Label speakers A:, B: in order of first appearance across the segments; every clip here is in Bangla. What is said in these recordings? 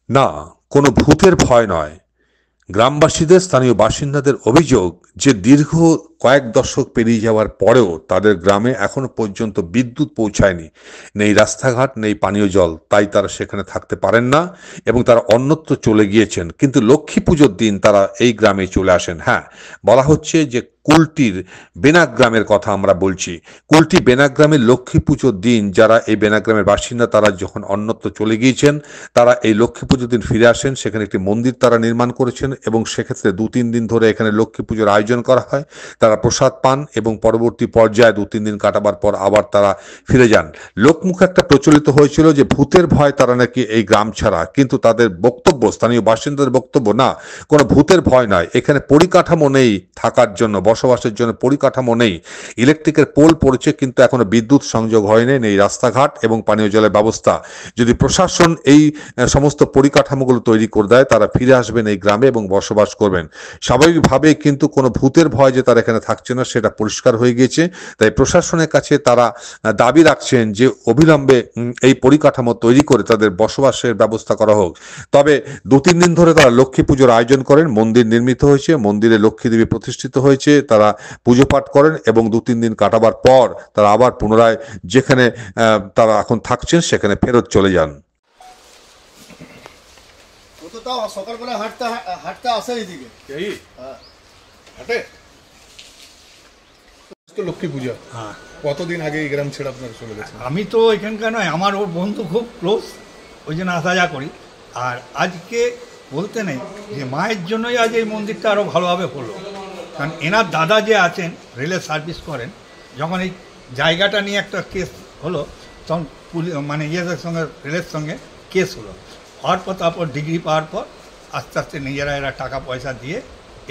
A: না, কোনো ভূতের ভয় নয়। গ্রামবাসীদের স্থানীয় বাসিন্দাদের অভিযোগ যে দীর্ঘ কয়েক দশক পেরিয়ে যাওয়ার পরেও তাদের গ্রামে এখনো পর্যন্ত বিদ্যুৎ পৌঁছায়নি, নেই রাস্তাঘাট, নেই পানীয় জল, তাই তারা সেখানে থাকতে পারেন না এবং তারা অন্যত্র চলে গিয়েছেন। কিন্তু লক্ষ্মী পুজোর দিন তারা এই গ্রামে চলে আসেন। হ্যাঁ, বলা হচ্ছে যে কুলটির বেনাগ্রামের কথা আমরা বলছি। কুলটি বেনাগ্রামের লক্ষ্মী পুজোর দিন যারা এই বেনাগ্রামের বাসিন্দা তারা যখন অন্যত্র চলে গিয়েছেন, তারা এই লক্ষ্মী পুজোর দিন ফিরে আসেন। সেখানে একটি মন্দির তারা নির্মাণ করেছেন এবং সেক্ষেত্রে 2-3 দিন ধরে এখানে লক্ষ্মী পুজোর আয়োজন করা হয়। তারা প্রসাদ পান এবং পরবর্তী পর্যায়ে 2-3 দিন কাটাবার পর আবার তারা ফিরে যান। লোকমুখে একটা প্রচলিত হয়েছিল যে ভূতের ভয় তারা নাকি এই গ্রাম ছাড়া, কিন্তু তাদের বক্তব্য, স্থানীয় বাসিন্দাদের বক্তব্য, না, কোনো ভূতের ভয় নয়, এখানে পরিকাঠামো নেই থাকার জন্য, বসবাসের জন্য পরিকাঠামো নেই। ইলেকট্রিকের পোল পড়েছে কিন্তু এখনো বিদ্যুৎ সংযোগ হয়নি, নেই রাস্তাঘাট এবং পানীয় জলের ব্যবস্থা। যদি প্রশাসন এই সমস্ত পরিকাঠামোগুলো তৈরি করে দেয়, তারা ফিরে আসবেন এই গ্রামে এবং বসবাস করবেন স্বাভাবিকভাবে। কিন্তু কোনো ভূতের ভয় যে তারা এখানে থাকছে না সেটা পরিষ্কার হয়ে গিয়েছে। তাই প্রশাসনের কাছে তারা দাবি রাখছেন যে অবিলম্বে এই পরিকাঠামো তৈরি করে তাদের বসবাসের ব্যবস্থা করা হোক। তবে 2-3 দিন ধরে তারা লক্ষ্মী পুজোর আয়োজন করেন। মন্দির নির্মিত হয়েছে, মন্দিরে লক্ষ্মী দেবী প্রতিষ্ঠিত হয়েছে, তারা পুজো পাঠ করেন এবং 2-3 দিন কাটাবার পর তারা আবার পুনরায় যেখানে তারা এখন থাকছেন সেখানে ফেরত চলে যান।
B: ও তো তাও সকালবেলা হাঁটতে হাঁটতে আসে এইদিকে।
C: এই
B: হ্যাঁ,
C: হাটে তো লক্ষ্মী পূজা,
D: হ্যাঁ,
C: কতদিন আগে এই গ্রাম ছেড়ে আপনারা চলে গেছেন?
D: আমি তো এখানকার নয়, আমার ওর বন্ধু খুব ক্লোজ, ওই জন্য আসা যা করি। আর আজকে বলতে নেই যে মায়ের জন্যই আজ এই মন্দিরটা আরও ভালোভাবে হলো। কারণ এনার দাদা যে আছেন, রেলের সার্ভিস করেন, যখন এই জায়গাটা নিয়ে একটা কেস হলো, তখন মানে ইয়েদের সঙ্গে, রেলের সঙ্গে কেস হলো। হওয়ার পর তারপর ডিগ্রি পাওয়ার পর আস্তে আস্তে নিজেরা এরা টাকা পয়সা দিয়ে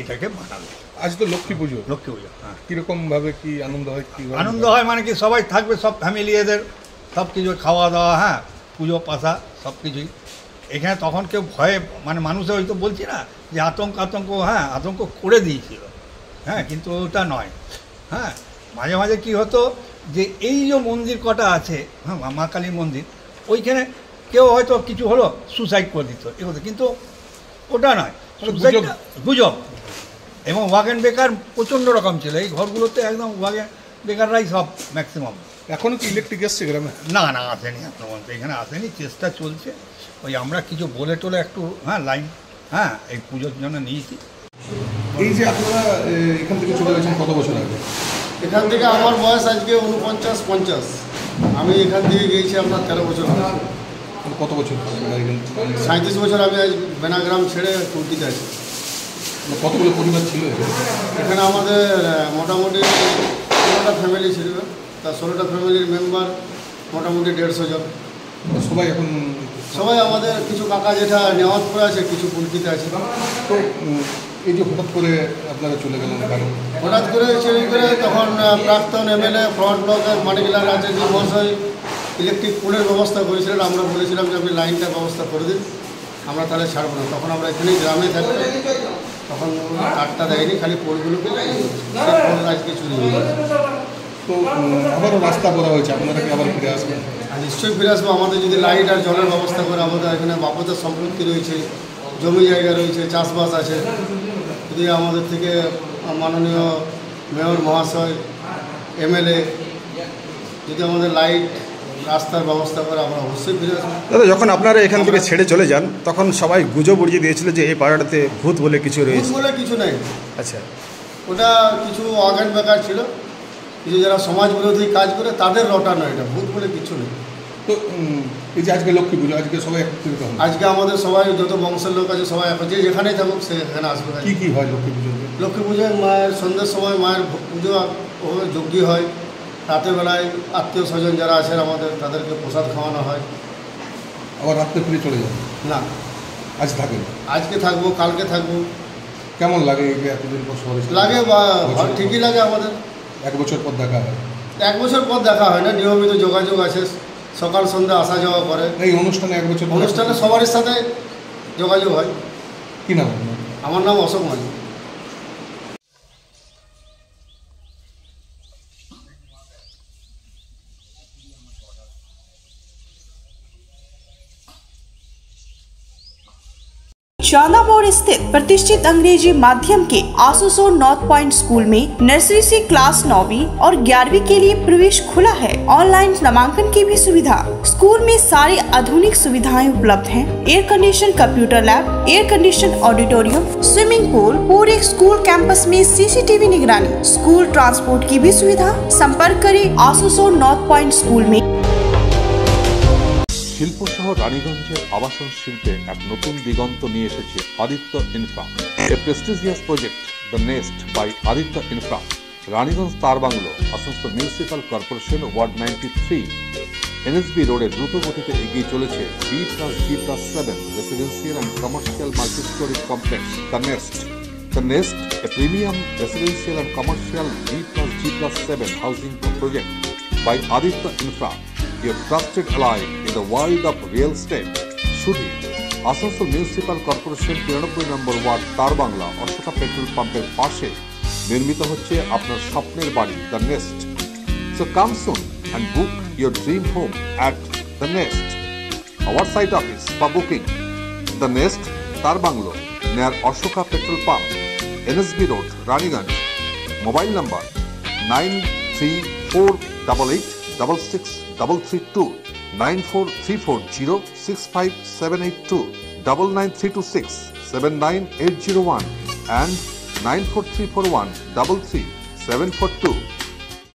D: এটাকে বানাবে।
C: আজ তো লক্ষ্মী পুজো,
D: লক্ষ্মী পুজো, হ্যাঁ।
C: কিরকম ভাবে কি আনন্দ হয়? কি
D: আনন্দ হয় মানে কি, সবাই থাকবে, সব ফ্যামিলি, এদের সব কিছু খাওয়া দাওয়া, হ্যাঁ, পুজো পাশা সব কিছুই এখানে। তখন কেউ ভয়ে, মানে মানুষে হয়তো বলছি না যে আতঙ্ক, হ্যাঁ, আতঙ্ক করে দিয়েছিল, হ্যাঁ, কিন্তু ওটা নয়। হ্যাঁ, মাঝে মাঝে কি হতো যে এই যে মন্দির কটা আছে, হ্যাঁ, মা কালীর মন্দির, ওইখানে কেউ হয়তো কিছু হলো সুসাইড করে দিত, এগুলো কিন্তু ওটা নয়, সুসাইডটা গুজব। এবং ওয়াগেন বেকার প্রচণ্ড রকম ছিল এই ঘরগুলোতে, একদম ওয়াগেন বেকাররাই সব ম্যাক্সিমাম।
C: এখনো কি ইলেকট্রিক এসছে গ্রামে?
D: না না, আসেনি এখনো পর্যন্ত, এখানে আসেনি, চেষ্টা চলছে। ওই আমরা কিছু বলে টোলে একটু, হ্যাঁ, লাইন, হ্যাঁ, এই পুজোর জন্য নিয়েছি।
C: এই যে আপনারা এখান থেকে চলে গেছেন কত বছর আগে?
B: এখান থেকে আমার বয়স আজকে 49-50। আমি এখান থেকে গিয়েছি আপনার 13 বছর হবে।
C: কত বছর আপনারা এখানে?
B: 37 বছর আমি আজ বেনাগ্রাম ছেড়ে কুর্তিতে আছি।
C: কতগুলো পরিবার ছিল এখানে?
B: এখানে আমাদের মোটামুটি 16টা ফ্যামিলি ছিল। তার 16টা ফ্যামিলির মেম্বার মোটামুটি 150 জন।
C: সবাই এখন
B: সবাই আমাদের কিছু কাকা জেঠা নেওয়াজপুরে আছে, কিছু কুর্তিতে আছে।
C: তো এই যে হঠাৎ করে আপনারা চলে গেলেন, কারণ?
B: হঠাৎ করে চুরি করে তখন প্রাক্তন এমএলএ ফ্রন্ট ব্লকের মানিকলাল আচার্য মহাশয় ইলেকট্রিক পোলের ব্যবস্থা করেছিলেন। আমরা বলেছিলাম যে আপনি লাইনটার ব্যবস্থা করে দিন, আমরা তাহলে ছাড়বো না। তখন আমরা এখানেই গ্রামে থাকতাম, তখন কাঠটা দেয়নি, খালি পোলগুলোকে সেই পোল আজকে চুরি হয়ে গেছে।
C: তো আবারও রাস্তা করা হয়েছে, আপনারা কি আবার ফিরে আসবেন?
B: আর নিশ্চয়ই ফিরে আসবো। আমাদের যদি লাইট আর জলের ব্যবস্থা করে, আমাদের এখানে বাপদের সম্পত্তি রয়েছে, জমি জায়গা রয়েছে, চাষবাস আছে। যদি আমাদের থেকে মাননীয় মেয়র মহাশয়, এমএলএ যদি আমাদের লাইট রাস্তার ব্যবস্থা করে, আমরা অবশ্যই ফিরে আসবো।
E: দাদা, যখন আপনারা এখান থেকে ছেড়ে চলে যান তখন সবাই গুজব উড়িয়ে দিয়েছিল যে এই পাড়াটাতে ভূত বলে কিছু
B: ভূত
E: রয়েছে।
B: বলে কিছু নেই,
E: আচ্ছা,
B: ওটা কিছু অজ্ঞান বেকার ছিল, কিছু যারা সমাজ বিরোধী কাজ করে তাদের রটানো, এটা ভূত বলে কিছু নেই।
C: তো এই যে আজকে লক্ষ্মী পুজো, আজকে সবাই একত্রিত হন,
B: আজকে আমাদের সবাই, যত বংশের লোক আছে সবাই এখন যে যেখানেই থাকুক সে এখানে আসবে।
C: কি কি হয় লক্ষ্মী পুজোতে?
B: লক্ষ্মী পুজোয় মায়ের সন্ধ্যের সময় মায়ের পুজো ওভাবে যজ্ঞ হয়। রাতের বেলায় আত্মীয় স্বজন যারা আছেন আমাদের, তাদেরকে প্রসাদ খাওয়ানো হয়।
C: আবার রাত্রে ফিরে চলে যান?
B: না,
C: আজ থাকেন?
B: আজকে থাকবো, কালকে থাকবো।
C: কেমন লাগে এই যে এতদিন পর শহরে?
B: লাগে বা ঠিকই লাগে আমাদের।
C: 1 বছর পর দেখা হয়?
B: 1 বছর পর দেখা হয় না, নিয়মিত যোগাযোগ আছে, সকাল সন্ধ্যা আসা যাওয়া করে।
C: এই অনুষ্ঠানে 1 বছর পর?
B: অনুষ্ঠানে সবার সাথে যোগাযোগ হয়।
C: কি নাম আপনার?
B: আমার নাম অশোক মাঝি।
F: चांदामोड़ स्थित प्रतिष्ठित अंग्रेजी माध्यम के आसुसो नॉर्थ पॉइंट स्कूल में नर्सरी से क्लास 9वीं और 11वीं के लिए प्रवेश खुला है। ऑनलाइन नामांकन की भी सुविधा। स्कूल में सारी आधुनिक सुविधाएं उपलब्ध हैं। Air condition computer lab, air condition auditorium, swimming pool, पूरे स्कूल कैंपस में सीसीटीवी निगरानी, स्कूल ट्रांसपोर्ट की भी सुविधा। संपर्क करें आसुसो नॉर्थ पॉइंट स्कूल में।
A: শিল্প শহর রানীগঞ্জের আবাসন শিল্পে এক নতুন দিগন্ত নিয়ে এসেছে Aditya infra, a prestigious project the nest by Aditya infra, Raniganj তার bungalow, Asansol municipal corporation, ward 93, NSB রোডে দ্রুত গতিতে এগিয়ে চলেছে B+G+7 residential and commercial multistorey complex the nest. The nest, a premium residential and commercial B+G+7 housing project by Aditya Infra, your trusted ally in the world of real estate. শুধু আসানসোল মিউনিসিপাল কর্পোরেশন 93 নম্বর ওয়ার্ড তার বাংলা অশোকা পেট্রোল পাম্পের পাশে নির্মিত হচ্ছে আপনার স্বপ্নের বাড়ি the Nest. So come soon and book your dream home at The Nest. Our site office for booking The Nest, Tar Banglo, near Ashoka Petrol Pump, NSB Road, Raniganj. Mobile number 9348866332, 9434065782, 99326 79801 and 94341 33742.